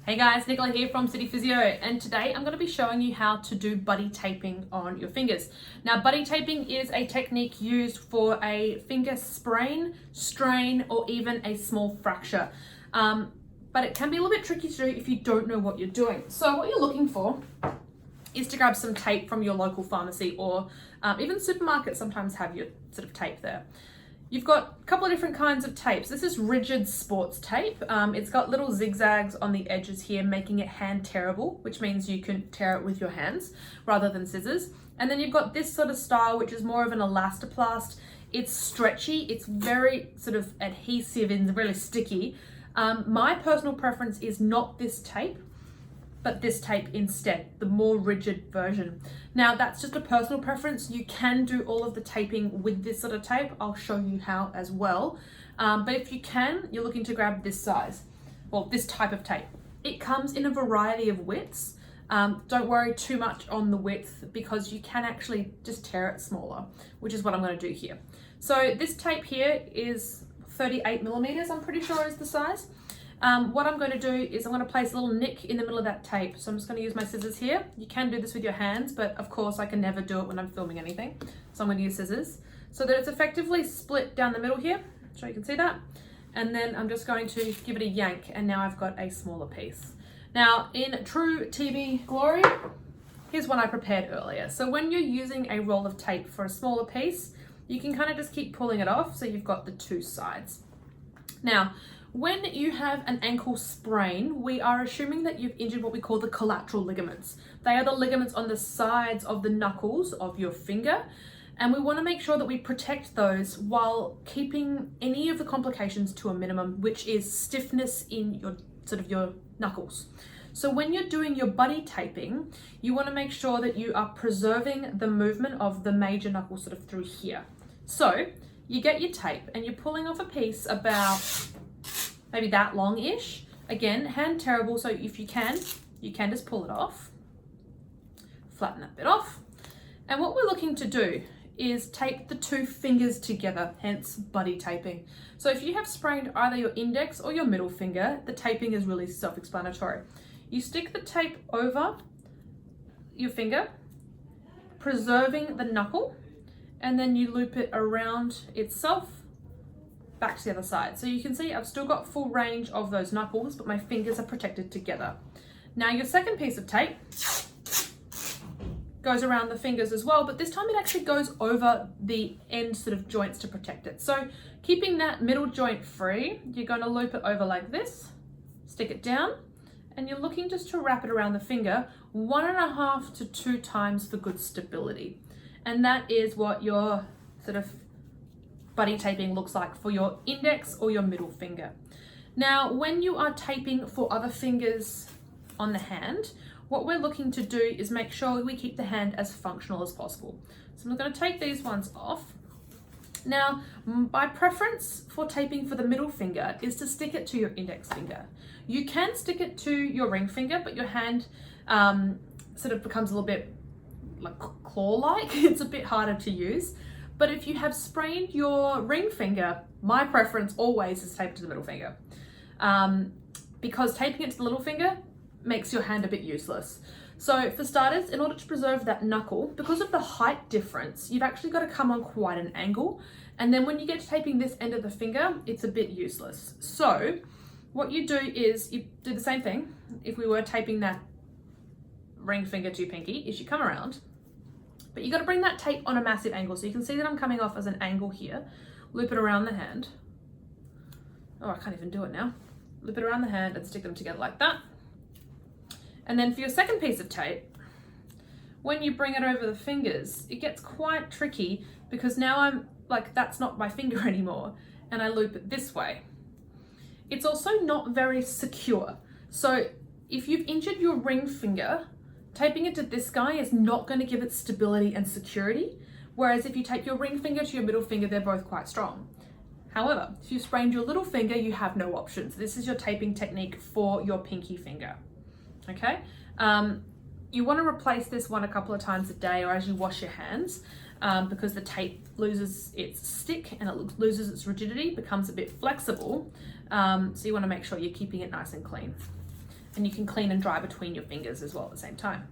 Hey guys, Nicola here from City Physio, and today I'm going to be showing you how to do buddy taping on your fingers. Now, buddy taping is a technique used for a finger sprain, strain, or even a small fracture. But it can be a little bit tricky to do if you don't know what you're doing. So what you're looking for is to grab some tape from your local pharmacy, or even supermarkets sometimes have your sort of tape there. You've got a couple of different kinds of tapes. This is rigid sports tape. It's got little zigzags on the edges here, making it hand tearable, which means you can tear it with your hands rather than scissors. And then you've got this sort of style, which is more of an elastoplast. It's stretchy, it's very sort of adhesive and really sticky. My personal preference is not this tape, but this tape instead, the more rigid version. Now, that's just a personal preference. You can do all of the taping with this sort of tape. I'll show you how as well. But if you can, you're looking to grab this size, well, this type of tape. It comes in a variety of widths. Don't worry too much on the width because you can actually just tear it smaller, which is what I'm going to do here. So this tape here is 38 millimeters, I'm pretty sure is the size. What I'm going to do is I'm going to place a little nick in the middle of that tape. So I'm just going to use my scissors here. You can do this with your hands, but of course I can never do it when I'm filming anything. So I'm going to use scissors so that it's effectively split down the middle here. So you can see that. And then I'm just going to give it a yank, and now I've got a smaller piece. Now, in true TV glory, here's one I prepared earlier. So when you're using a roll of tape for a smaller piece, you can kind of just keep pulling it off so you've got the two sides. Now, when you have an ankle sprain, we are assuming that you've injured what we call the collateral ligaments. They are the ligaments on the sides of the knuckles of your finger, and we want to make sure that we protect those while keeping any of the complications to a minimum, which is stiffness in your knuckles. So when you're doing your buddy taping, you want to make sure that you are preserving the movement of the major knuckle sort of through here. So you get your tape and you're pulling off a piece about maybe that long-ish. Again, hand tearable, so if you can just pull it off, flatten that bit off. And what we're looking to do is tape the two fingers together, hence buddy taping. So if you have sprained either your index or your middle finger, the taping is really self-explanatory. You stick the tape over your finger, preserving the knuckle, and then you loop it around itself back to the other side. So you can see I've still got full range of those knuckles, but my fingers are protected together. Now your second piece of tape goes around the fingers as well, but this time it actually goes over the end sort of joints to protect it. So keeping that middle joint free, you're going to loop it over like this, stick it down, and you're looking just to wrap it around the finger 1.5 to 2 times for good stability. And that is what your sort of buddy taping looks like for your index or your middle finger. Now, when you are taping for other fingers on the hand, what we're looking to do is make sure we keep the hand as functional as possible. So I'm going to take these ones off. Now, my preference for taping for the middle finger is to stick it to your index finger. You can stick it to your ring finger, but your hand sort of becomes a little bit like claw-like. It's a bit harder to use. But if you have sprained your ring finger, my preference always is tape to the middle finger. Because taping it to the little finger makes your hand a bit useless. So for starters, in order to preserve that knuckle, because of the height difference, you've actually got to come on quite an angle. And then when you get to taping this end of the finger, it's a bit useless. So what you do is you do the same thing. If we were taping that ring finger to pinky, is you come around, but you got to bring that tape on a massive angle. So you can see that I'm coming off as an angle here. Loop it around the hand. Oh, I can't even do it now. Loop it around the hand and stick them together like that. And then for your second piece of tape, when you bring it over the fingers, it gets quite tricky because now I'm like, that's not my finger anymore. And I loop it this way. It's also not very secure. So if you've injured your ring finger, taping it to this guy is not going to give it stability and security, whereas if you tape your ring finger to your middle finger, they're both quite strong. However, if you sprained your little finger, you have no options. This is your taping technique for your pinky finger, okay? You want to replace this one a couple of times a day or as you wash your hands because the tape loses its stick and it loses its rigidity, becomes a bit flexible. So you want to make sure you're keeping it nice and clean. and you can clean and dry between your fingers as well at the same time.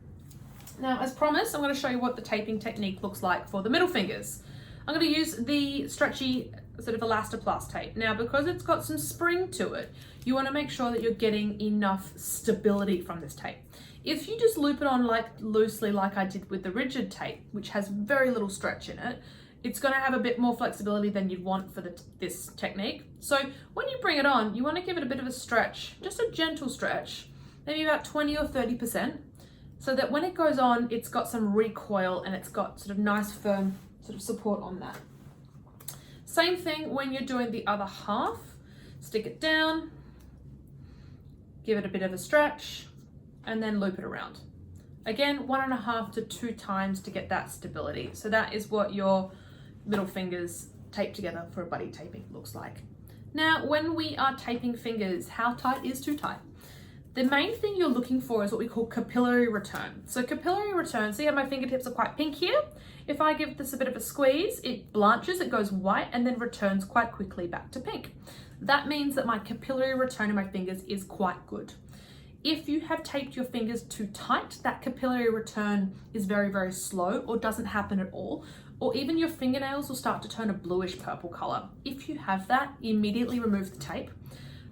Now, as promised, I'm going to show you what the taping technique looks like for the middle fingers. I'm going to use the stretchy sort of Elastoplast tape. Now, because it's got some spring to it, you want to make sure that you're getting enough stability from this tape. If you just loop it on loosely like I did with the rigid tape, which has very little stretch in it, it's going to have a bit more flexibility than you'd want for this technique. So when you bring it on, you want to give it a bit of a stretch, just a gentle stretch, maybe about 20 or 30%, so that when it goes on, it's got some recoil and it's got sort of nice firm sort of support on that. Same thing when you're doing the other half. Stick it down, give it a bit of a stretch, and then loop it around. Again, 1.5 to 2 times to get that stability. So that is what your middle fingers taped together for a buddy taping looks like. Now, when we are taping fingers, how tight is too tight? The main thing you're looking for is what we call capillary return. So capillary return, see how my fingertips are quite pink here? If I give this a bit of a squeeze, it blanches, it goes white, and then returns quite quickly back to pink. That means that my capillary return in my fingers is quite good. If you have taped your fingers too tight, that capillary return is very, very slow or doesn't happen at all, or even your fingernails will start to turn a bluish purple color. If you have that, immediately remove the tape,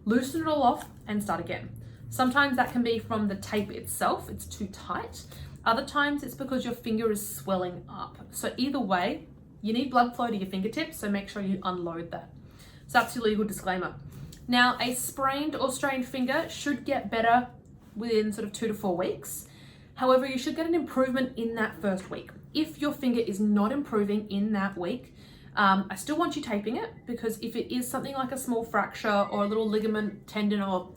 loosen it all off, and start again. Sometimes that can be from the tape itself, it's too tight. Other times it's because your finger is swelling up. So either way, you need blood flow to your fingertips, so make sure you unload that. So that's your legal disclaimer. Now, a sprained or strained finger should get better within sort of 2 to 4 weeks. However, you should get an improvement in that first week. If your finger is not improving in that week, I still want you taping it, because if it is something like a small fracture or a little ligament, tendon, or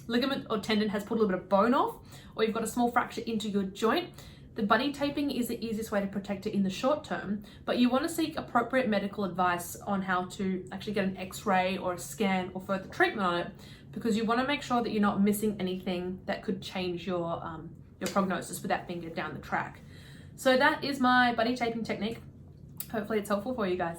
ligament or tendon has put a little bit of bone off, or you've got a small fracture into your joint, the buddy taping is the easiest way to protect it in the short term, but you want to seek appropriate medical advice on how to actually get an x-ray or a scan or further treatment on it, because you want to make sure that you're not missing anything that could change your prognosis with that finger down the track. So that is my buddy taping technique. Hopefully it's helpful for you guys.